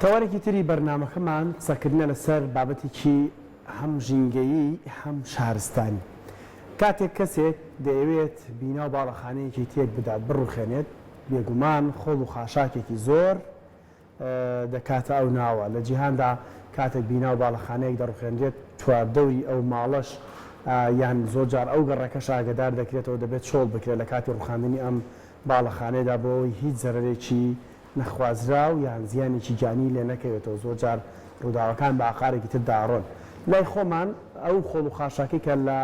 تەوارێکی تری بەرنامەکەمان قسەکردنە لەسەر بابەتێکی هەم ژینگەیی هەم شارستانی. کاتێک کەسێک دەیەوێت بیناو باڵەخانەیەکی تێک بدات بڕوخێنێت، بێگومان خۆڵ و خاشاکێکی زۆر دەکاتە ئەو ناوە. لە جیهاندا کاتێک بیناو باڵەخانەیەک دەڕوخێنرێت چواردەوری ئەو ماڵەش یان زۆرجار ئەو گەڕەکەش ئاگدار دەکرێتەوە دەبێت شۆڵ بکرێت لە کاتی ڕوخاندنی ئەم باڵەخانەیەدا بۆەوەی هیچ زەرەرێکی نەخوازرا و یان زیانێکی جانی لێ نەکەوێتەوە. زۆرجار ڕووداوەکان بە ئاقارێکی تر داڕۆن. لای خۆمان ئەو خۆڵ و خاشاکی کە لە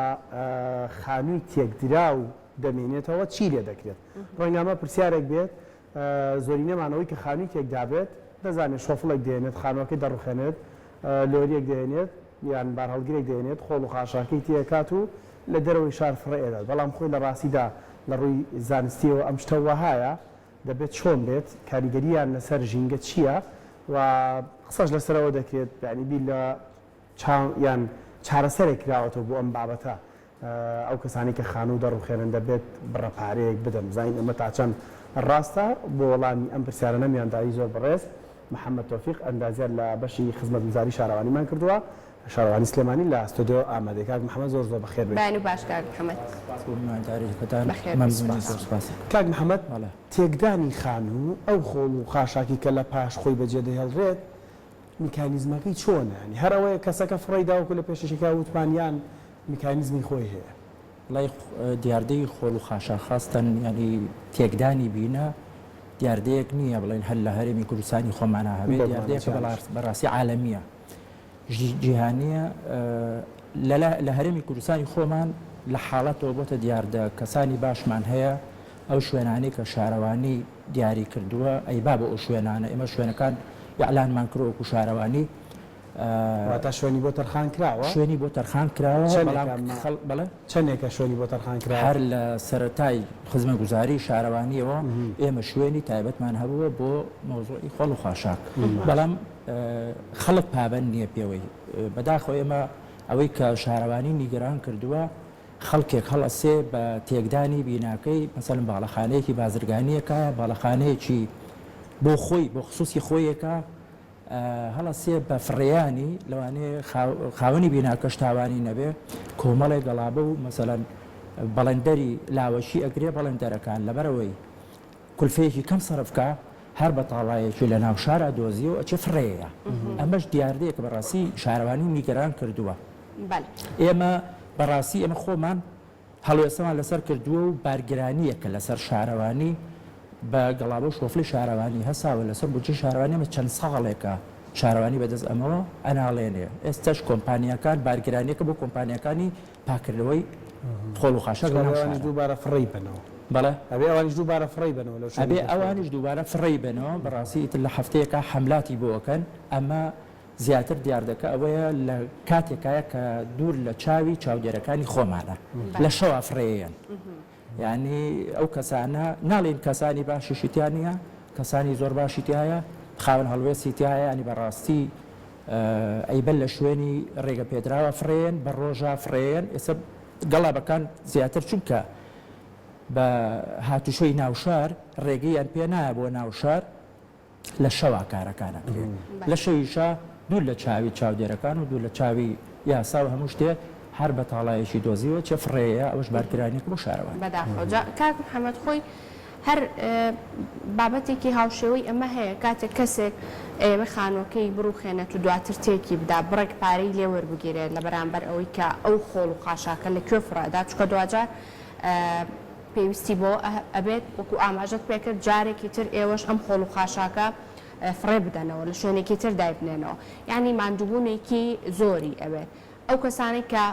خانووی تێکدرا و دەمێنێتەوە چی لێ دەکرێت؟ ڕۆینامە پرسیارێک بێت زۆرینەمانەوەی کە خانووی تێکدابێت دەزانێت شۆفڵێک دێنێت، خانووەکەی دەڕوخێنێت، لۆریەک دێنێت یان بارهەڵگرێک دێنێت، خۆڵ و خاشاکەی تێکات و لە دەرەوەی شار فڕێدات. بەڵام خۆی لە ڕاستیدا لە ڕووی زانستیەوە ئەم شتە وەهایە دەبێت چۆن بێت، کاریگەریان لەسەر ژینگە چییە و قسەش لەسەرەوە دەکرێت، یعنی بیر لە یان چارەسەرێک کراوەتەوە بۆ ئەم بابەتە. ئەو کەسانی کە خانوو دەڕوخێنن دەبێت بڕەپارەیەک بدەن، بزانین ئەمە تا چەند ڕاستە. بۆ وەڵامی ئەم پرسیارە میاندایی زۆر بەڕێز محەممەد تۆفیق ئەندازیار لە بەشی خزمەتگوزاری شارەوانیمان کردووە، شارەوانی سلێمانی لە ئەستۆدیۆ ئامادەی. کاک محەممەد زۆر زۆر بەخێر بێت. باش کاک محەممەد. کاک محەممەد، تێکدانی خانوو ئەو خۆڵ و خاشاکی کە لە پاش خۆی بەجێ دەهێڵڕێت میکانیزمەکەی چۆنە؟ ینی هەرەوەی کەسەکە فڕی داوەکو لە پێشەشێکا وتمانیان میکانیزمی خۆی هەیە. لای دیاردەی خۆڵ و خاشا خاستن ینی تێکدانی بینە دیاردەیەک نییە بڵێن هەر لە هەرێمی کوردستانی خۆمانە هەبێت، دیاردەیەکە بەڕاستی عالەمیە جیهانیە. لە هەرێمی کوردستانی خۆمان لە حاڵەتەوە بۆتە دیاردە کەسانی باشمان هەیە ئەو شوێنانەی کە شارەوانی دیاری کردووە ئەی با بە ئەو شوێنانە ئێمە شوێنەکان یعلانمان کردووەکو شارەوانی تا شوێنی بۆ تەرخان کراوە، شوێنی بۆ تەرخان کراوە. بەڵێ چەندێکە شوێنی بۆ تەرخان کراوە؟ هەر لە سەرەتای خزمەتگوزاری شارەوانیەوە ئێمە شوێنی تایبەتمان هەبووە بۆ مۆزوعی خۆڵ و خاشاک. بەڵام خەڵک پابەند نییە پێوەی. بەداخەوە ئێمە ئەوەی کە شارەوانی نیگەران کردووە خەڵکێک هەڵەسێ بە تێکدانی بیناکەی مەسەڵەن باڵەخانەیەکی بازرگانیەکە، باڵەخانەیەکی بۆ خۆی بۆ خصوصی خۆیەکە، هەڵەسێ بە فڕێیانی لەوانەیە خاوەنی بیناکەش تاوانی نەبێ، کۆمەڵێک گەڵابە و مەسەڵەن بەڵێندەری لاوەشی ئەگرێ بەڵێندەرەکان لەبەرەوەی کولفەیەکی کەم سەرفکە هەر بە تاڵایەکی لە ناو شارە دۆزیەوە ئەچێ فڕێیە. ئەمەش دیاردەیەک بەڕاستی شارەوانی نیگەران کردووە. ئێمە بەڕاستی ئەمە خۆمان هەڵوێستەمان لەسەر کردووە و بارگرانیەکە لەسەر شارەوانی بە گەڵابە شۆفلی شارەوانی هەساوە لەسەر بودجێ شارەوانی ئەمە چەند ساڵێکە شارەوانی بەدەست ئەمەوە ئەناڵێنێ. ئێستاش کۆمپانیەکان بارگرانیەکە بۆ کۆمپانیەکانی پاکردنەوەی خۆڵ و خاشاک دووبارە فڕی بنەوە. بەڵێ ئەبێ ئەوانیش دووبارە فڕی بنەوە، ئەبێ ئەوانیش دووبارە فڕی بنەوە. بەڕاستی ئیتر لە هەفتەیەکە حەملاتی بۆەکەن. ئەمە زیاتر دیاردەکە ئەوەیە لە کاتێکایە کە دوور لە چاوی چاودێرەکانی خۆمانە لە شەوا فڕێیان. یعنی ئەو کەسانە ناڵێن کەسانی باشیشتیانە، کەسانی زۆر باشیتیایە، خاوەن هەڵوێستیتیایە، ینی بەڕاستی ئەیبەن لە شوێنی ڕێگە پێدراوە فڕێن، بە ڕۆژە فڕێن. ئێستا گەڵابەکان زیاتر چونکە بە هاتوشۆی ناوشار ڕێگەیان پێ نایە بۆ ناوشار لە شەوا کارەکانە کرێن. لە شەویشە دوور لە چاوی چاودێرەکان و دوور لە چاوی یاسا و هەموو شتێ هەر بە تاڵایەکی دۆزیوە چه فڕێیە ئەوەش بارکرانێک بۆ شارەوە. بەداخەوە کاک محەممەد خۆی هەر بابەتێکی هاوشێوەی ئەمە هەیە کاتێک کەسێک ئێمە خانۆکەی بڕوخێنێت و دواتر تێکی بدا بڕێک پارەی لێ وەربگیرێت لە بەرامبەر ئەوەی کە ئەو خۆڵ و خاشاکە لە کوێ فڕەدا، چکە دوجار پێویستی بۆ ئەبێت وەکو ئاماژەت پێکرد جارێکی تر ئێوەش ئەم خۆڵ و خاشاکە فڕێ بدەنەوە لە شوێنێکی تر دایبنێنەوە. یعنی ماندووبوونێکی زۆری ئەوێت. ئەو کەسانی کە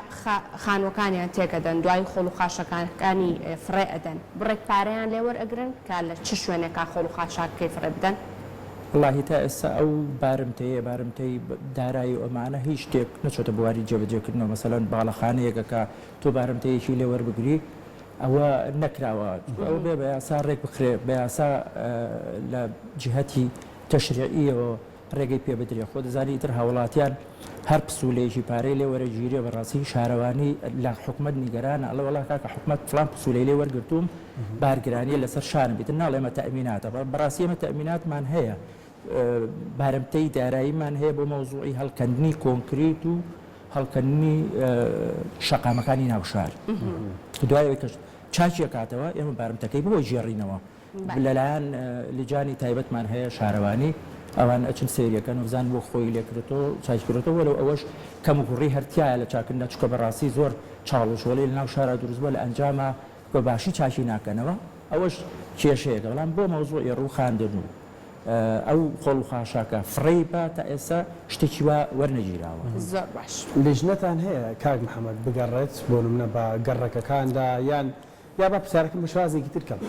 خانوەکانیان تێکەدەن دوای خۆڵ و خاشەکانی فڕێ ئەدەن بڕێک پارەیان لێوەرئەگرن کە لە چ شوێنێکا خۆڵ و خاشاکەی فڕێ بدەن؟ والله تا ئێستا ئەو بارمتەی دارایی و ئەمانە هیچ شتێک نەچۆتە بواری جێبەجێکردنەوە. مەسەڵەن باڵەخانەیەکەکە تۆ بارمتەیەکی لێوەربگری ئەوە نەکراوە، ئەو بێ بە یاسا ڕێک بخرێ، بە یاسا لە جهەتی تەشریعیەوە ڕێگەی پێ بدرێ. خۆ دەزانی تر هاوڵاتیان هەر پسوولەیەکی پارەی لێ وەرەگیرێ بەڕاستی شارەوانی لە حکومەت نیگەرانە ئەڵە وەڵا کاکە حکومەت فڵان پسوولەی لێ وەرگرتووم بارگرانیە لەسەر شارم بیتر ناڵێ ئێمە تەئمیناتە. بەڕاستی ئێمە تەئمیناتمان هەیە، بارمتەی داراییمان هەیە بۆ مەوزوعی هەڵکەندنی کۆنکریت و هەڵکەندنی شەقامەکانی ناوشار دوایەوەی کەش چاچیە کاتەوە ئێمە بارمتەکەی بۆ ژێڕینەوە لەلایەن لجانی تایبەتمان هەیە شارەوانی ئەوان ئەچن سریەکەن و بزان بۆ خۆی لێکردێتەوە چاکردێتەوە لەو ئەوەش کەم و کوڕی هەرتیایە لە چاکردنا چکە بەڕاستی زۆر چاڵوشۆڵی لە ناو شارە دروستبووە لە ئەنجامە بە باشی چاکی ناکەنەوە ئەوەش کێشەیەکە بەڵام بۆ مەوزوعی ڕووخاندن و ئەو خۆڵ و خاشاکە فڕی بە تا ئێستا شتێکی وا وەرنەگیراوە زۆر باش لێژنەتان هەیە کاک محەممەد بگەڕێت بۆ نمونە بە گەڕەکەکاندا یان یا بە پرسیارەکە مشوازێکی ترکەم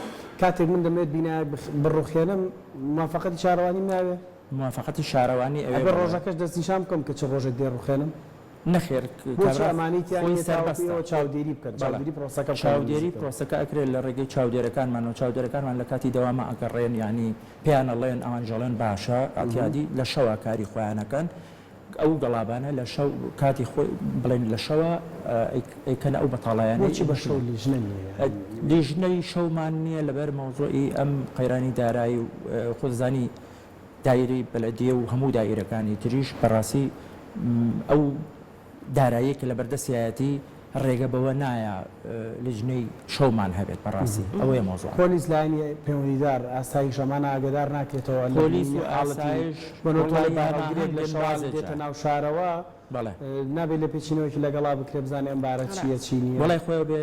کاتێک من دەمێت بینای بڕوخێنم موافقەتی شارەوانی ناوێ موافقەتی شارەوانی ئەوێ ڕۆژەکەش دەستنیشان بکەم کە چ ڕۆژێک دێڕوخێنم نەخێر ئەمانیتیانەوە چاودێری بکەن چاودێری پرۆسەکە ئەکرێت لە ڕێگەی چاودێرەکانمانەوە چاودێرەکانمان لە کاتی دەوامە ئەگەڕێن ینی پێیانەڵێن ئەوانژەڵێن باشە ئەتیادی لە شەوە کاری خۆیانەکەن ئەو گەڵابانە لە شەو کاتی خۆی بڵێن لە شەوە ئەیکەنە ئەو بەتاڵایانێکی بە شەو لیژنەی شەومان نییە لەبەر مەوزوعی ئەم قەیرانی دارایی و خۆزانی دایری بەلەدیە و هەموو دایرەکانی تریش بەڕاستی ئەو دارایی کە لە بەردەستایەتی ڕێگە بەوە نایە لجنەی شەومان هەبێت بەڕاستی ئەوەیە مۆزوع پۆلیس لایەنی پەیوەندیدار ئاسایی شەمانە ئاگدار ناکرێتەوە پۆلیس و ئاسایش دێتە ناو شارەوە نابێت لە پێچینەوەکی لەگەڵا بکرێ بزانێ ئەم بارە چییە چینی وڵای خۆی بێ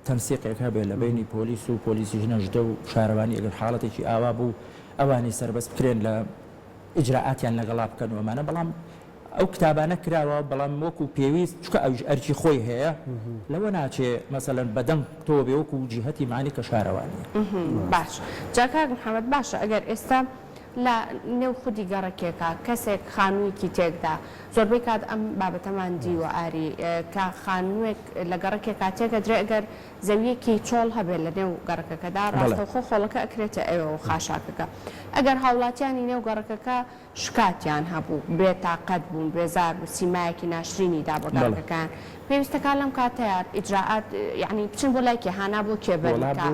تەنسیقێک هەبێت لە بینی پۆلیس و پۆلیسی ژنەژدە و شارەوانی ئەگەر حاڵەتێکی ئاوا بوو ئەوانی سەربەست بکرێن لە ئیجراعاتیان لەگەڵا بکەن وەمانە بەڵام ئەو کتابانە کراوە بەڵام وەکو پێویست چکە ئەرکی خۆی هەیە لەوە ناچێ مەسەلەن بەدەم تۆ بێ وەکو جیهەتی معنی کە شارەوانی باش جاکاک محەممەد باشە ئەگەر ئێستا لە نێو خودی گەڕەکێکە کەسێک خانوویکی تێکدا زۆربەی کات ئەم بابەتەمان دیوە ئاری کە خانووێک لە گەڕەکێک کاتێکە درێ ئەگەر زەویەکی چۆڵ هەبێت لە نێو گەڕەکەکەدا ڕاستەوخۆ خۆڵەکە ئەکرێتە ئەوە و خاشاکەکە ئەگەر هاوڵاتیانی نێو گەڕەکەکە شکاتیان هەبوو بێ تااقەت بوون بێزار و سیمایەکی ناشرینیدا بە گەڕەکەکان پێویستەکان لەم کاتەیە ئیجراعات یعنی بچن بۆ لای کێهانا بۆ کێبەرەکە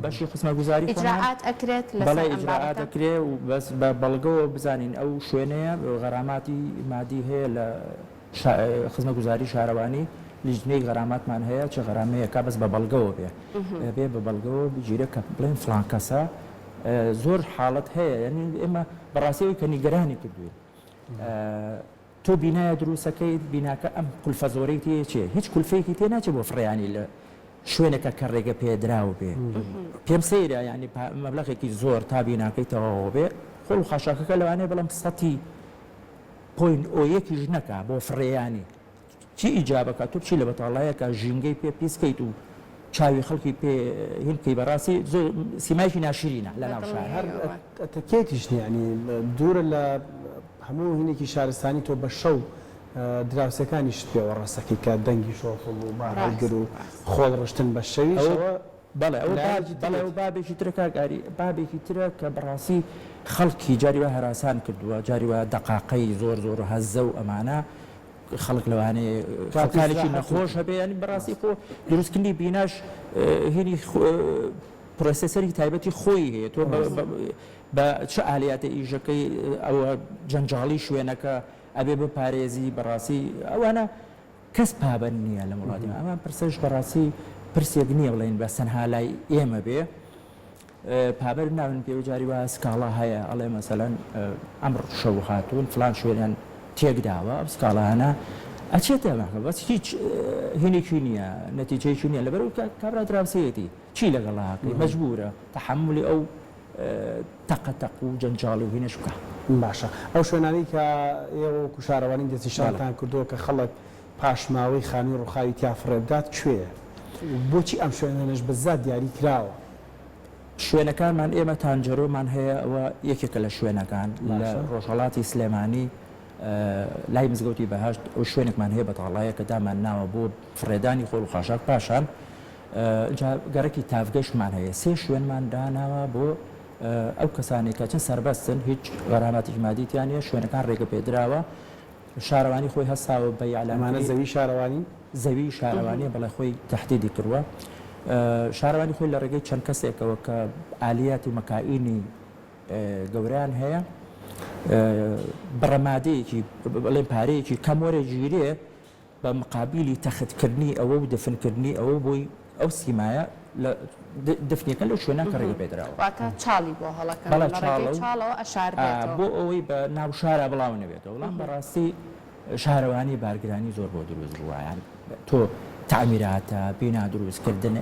بەشی خزمەتگوزاری ئیجراعات ئەکرێت بەڵێ ئیجراعات ئەکرێ و بەس بە بەڵگەوە بزانین ئەو شوێنەیە غەراماتی مادی هەیە لە خزمەتگوزاری شارەوانی لیژنەی غەراماتمان هەیە چه غەرامەیەکە بەس بە بەڵگەوە بێ بە بەڵگەوە بگیرە کە بڵێن فڵان کەسە زۆر حاڵەت هەیە یعنی ئێمە بەڕاستیەوەی کە نیگەرانی کردوین تۆ بینایە دروستەکەی بیناکە ئەم کولفە زۆرەی تێ چێ هیچ کولفەیەکی تێ ناچێت بۆ فڕیانی لە شوێنێکە کە ڕێگە پێدراوە بێ پێم سەیرە ینی مەبلەغێکی زۆر تا بیناکەی تەواوە بێ خۆڵ و خاشاکەکە لەوانەیە بەڵام سەتی پۆین ئۆیەکیش نەکا بۆ فڕێیانی چی ئیجابەکە تۆ بچی لە بەتاڵایەکە ژینگەی پێ پیسکەیت و چاوی خەڵکی پێ هینکەی بەڕاستی زۆر سیمایشی ناشرینە لە ناو شار ئەتەکێتیش ینی دوورە لە هەموو هینێکی شارستانی تۆ بە شەو دراوسەکانیش پێوە ڕاستەکەی کە دەنگی شۆفڵ و باڕگر و خۆڵ ڕشتن بە شەویشەوە بەڵێ ئەو بابێکی ترە کاگاری بابێکی ترە کە بەڕاستی خەڵکی جاری وە هەراسان کردووە جاری وە دەقاقەی زۆر زۆر هەزە و ئەمانە خەڵک لەوانەیە خەڵکانێکی نەخۆش هەبێ ینی بەڕاستی خۆ دروستکردنی بیناش هێنی پرۆسەسەری تایبەتی خۆی هەیە تۆ بە چه ئالياتە ئیژەکەی ئەوە جەنجاڵی شوێنەکە ئەبێ بپارێزی بەڕاستی ئەوانە کەس پابەند نییە لە وڵاتی ئەمان پرسەش بەڕاستی پرسێک نییە بڵێن بە سەنها لای ئێمە بێ پابەر ناون پێ جاری وە سکاڵا هەیە ئەڵێ مەسەلەن ئەمڕ شەو هاتوون فلان شوێنیان تێکداوە ئەم سکاڵانە ئەچێتە ماکە بەس هیچ هینێکی نییە نەتیجەیەکی نییە لەبەر کابرا دراوسەیەتی چی لەگەڵاکەی مەجبورە تەحملی ئەو تەقەتەق و جەنجاڵی و هینەش بکە باشە ئەو شوێنانی کە ئێوە کوشارەوانی دەستی شارتان کردووە کە خەڵک پاشماوەی خانی ڕووخاوی تیافڕێبدات کوێیە بۆچی ئەم شوێنەش بەزات دیاری کراوە شوێنەکانمان ئێمە تانجەرۆمان هەیە ئەوە یەکێکە لە شوێنەکان لە ڕۆژهەڵاتی سلێمانی لای مزگەوتی بەهشت ئەو شوێنێکمان هەیە بەتاڵایە کە دامان ناوە بۆ فڕێدانی خۆڵ و خاشاک پاشان گەڕێکی تافگەشتمان هەیە سێ شوێنمان داناوە بۆ ئەو کەسانی کە چەند سەربەستن هیچ غەراماتی مادیتیانە شوێنەکان ڕێگە پێدراوە شارەوانی خۆی هەستاوە بە یاعلامانە زەوی شارەوانی زەوی شارەوانی بەڵێ خۆی تەحدیدی کردووە شارەوانی خۆی لە ڕێگەی چەند کەسێکەوە کە ئالیاتی و مەکائینی گەوریان هەیە بەڕەمادەیەکی بڵێن پارەیەکی کەم وەرەگیرێ بە مقابلی تەختکردنی ئەوە و دفنکردنی ئەوە بۆی ئەو سیمایە لە دفنیەکە لەو شوێنە کە ڕێگە پێدراوە واتە چاڵی بۆ هەڵەکەن بەڵێ چاڵەوە ئەشاردێتەوە بۆ ئەوەی بە ناو شارە بڵاو نەبێتەوە وەڵام بەڕاستی شارەوانی بارگرانی زۆر بۆ دروست بووە یان تۆ تعمیراتە بنا دروستکردن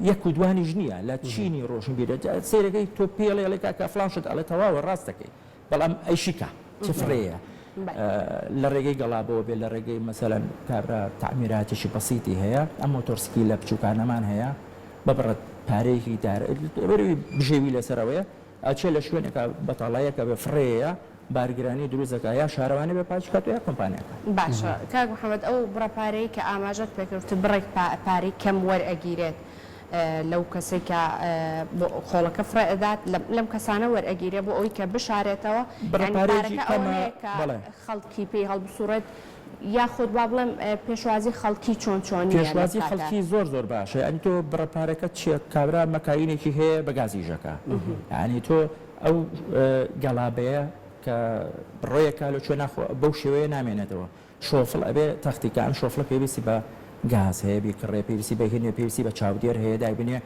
یەک و دوانیش نییە لە چینی ڕۆشن بیرێت سێرەکەی تۆ پێڵێ کاکە فلانشت ئەڵێ تەواوە ڕاستەکەی بەڵام ئەیشیکە چفرەیە لە ڕێگەی گەڵابەوە بێت لە ڕێگەی مەسەلەن کابرا تعمیراتێکی بەسیتی هەیە ئەم مۆتۆرسکی لە بچووکانەمان هەیە ببڕێت پارەیەکی دارەوەی بژێوی لەسەرەوەیە ئەچێ لە شوێنێکە بەتاڵایەکە بە فڕەیە بارگرانی دروستەکە یا شارەوانی بە پاچکات و یا کۆمپانیەکە باشە کاک محەممەد ئەو بڕەپارەی کە ئاماژەت پێکەوت بڕێک پارەی کەم وەرئەگیرێت لەو کەسێکە خۆڵەکە فرەدات لەم کەسانە وەرئەگیرێ بۆ ئەوی کە بشارێتەوە خەڵکی پێی هەڵبسوڕێت یاخود با بڵێم پێشوازی خەڵکی چۆن پێشوازی خەڵکی زۆر باشە ئەنی تۆ بڕەپارەکە چیە کابرا مەکاینێکی هەیە بە گازیژەکە ینی تۆ ئەو گەڵابەیە کە بڕۆیەکە لە کوێ بەو شێوەیە نامێنێتەوە شۆفڵ ئەبێ تەختیکان شۆفڵە پێویستی بە گاز هەیە بیکڕێ پێویستی بە هێنێ پێویستی بە چاودێر هەیە دایبنێ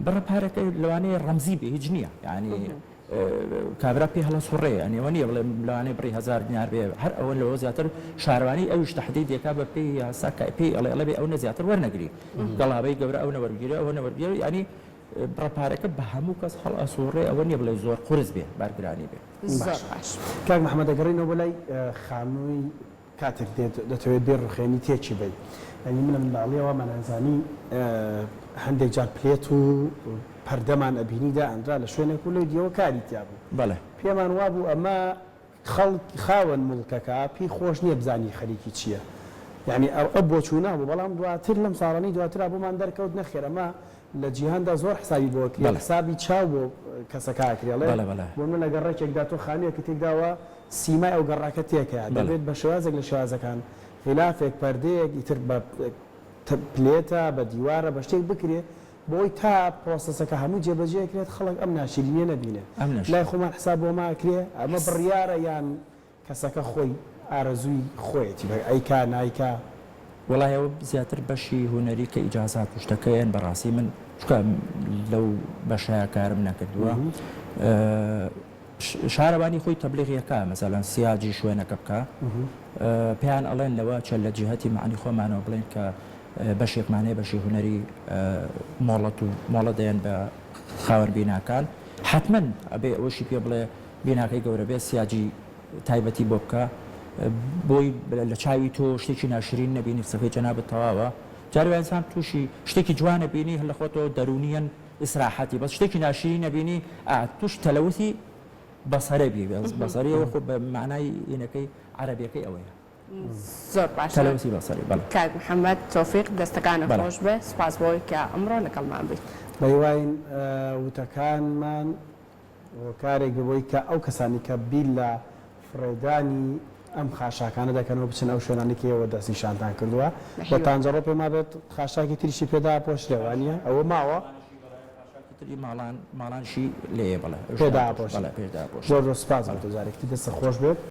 بڕەپارەکە لەوانەیە ڕەمزی بێ هیچ نییە ینی کابرا پێ هەڵە سوڕێ ئەنێوە نیە بڵێ لەوانەیە بڕی 1000 دینار بێ هەر ئەوە لەوە زیاتر شارەوانی ئەوش تەحدید دێکا بە پێی یاسا پێی ئەڵێ بێ ئەو نەزیاتر وەرنەگری گەڵابەی گەورە ئەو نەوەرگیرە ئەوە نەوەرگیرە ینی بڕەپارەکە بە هەموو کەس هەڵ ئەسوڕێ ئەوە نیە بڵێ زۆر قورس بێ بارگرانی بێ کاک محەممەد دەگەڕینەوە بەلای خانووی کاتێک دەتەوێت بێ ڕوخێنی تێکی بێت ئەنی منم باڵیەوە مەنازانی هەندێک جار پلێت و پەردەمان ئەبینیدا ئەندرا لە شوێنێک و لەو دیەوە کاری تیا بوو بەڵێ پێمان وابوو ئەمە خاوەن مڵکەکە پێی خۆش نییە بزانی خەریکی چییە یعنی ئەو بۆ چوونا بوو بەڵام دواتر لەم ساڵانی دواترا بۆمان دەرکەوت نەخێر ئەمە لە جیهاندا زۆر حسابی بۆ حسابی چاو بۆ کەسەکەکرێڵێ بۆ من لە گەڕێکێکدا تۆ خانوویەکە تێکداوە سیمای ئەو گەڕاکە تێکە دەبێت بە شێوازێک لە شێوازەکان خلافێک پەردەیەک ئیتر بە پلێتە بە دیوارە بە شتێک بکرێ بۆی تا پرۆسەسەکە هەموو جێبەجێکرێت خەڵک ئەم ناشرینیە نەبینێ لای خۆمان حساب بۆ ماکرێ ئەمە بڕیارە یان کەسەکە خۆی ئارەزووی خۆیەتی ئەیکا نایکا وڵایەوە زیاتر بەشی هوەری کە ئیجازات شتەکەیان بەڕاستی من لەو بەشایە کارم نەکردووە شارەوانی خۆی تەبلیغیەکە مەسەلەن سیاجی شوێنەکە بکە پێیان ئەڵێن لەوە چە لە جیهەتی معنی خۆمانەوە بڵێن کە بەشێکمانەیە بەشی هوەری مۆڵە دەیەن بە خاوەن بیناکان حتمما ئەبێ ئەوەشی پێ بڵێ بیناکەی گەورە بێ سیاجی تایبەتی بۆ بکە بۆی لە چاوی تۆ شتێکی ناشرین نەبینی قسەکەی جەنابەت تەواوە جارێ ئینسان تووشی شتێکی جوانە بینی هەر لە خۆتەوە دەرونیەن ئیسراحەتی بەس شتێکی ناشرین نەبینی توش تەلەوثی بەسەرە بی بەسەریەوە خۆ بە معنای ئینەکەی عەرەبیەکەی ئەوەیە زۆر باش تەلەوثی بەسەری بەڵێ کاک محەممەد تۆفیق دەستەکانە خۆش بێ سپاس بۆی کە ئەمڕۆ لەگەڵمان بیت بەیواین وتەکانمان کارێک بۆی کە ئەو کەسانی کە بیل لە فڕێدانی ئەم خاشاکانە دەکەنەوە بچن ئەو شوێنانێکەوە دەستی شانتان کردووە بە تانجەڕۆ پێما بێت خاشاکی تریشی پێدا پۆشتێوانە ئەوە ماوە ماڵانشی لێ بڵێ پێدا پۆش زۆر سپاس بۆ جارێکی دەستە خۆش بێت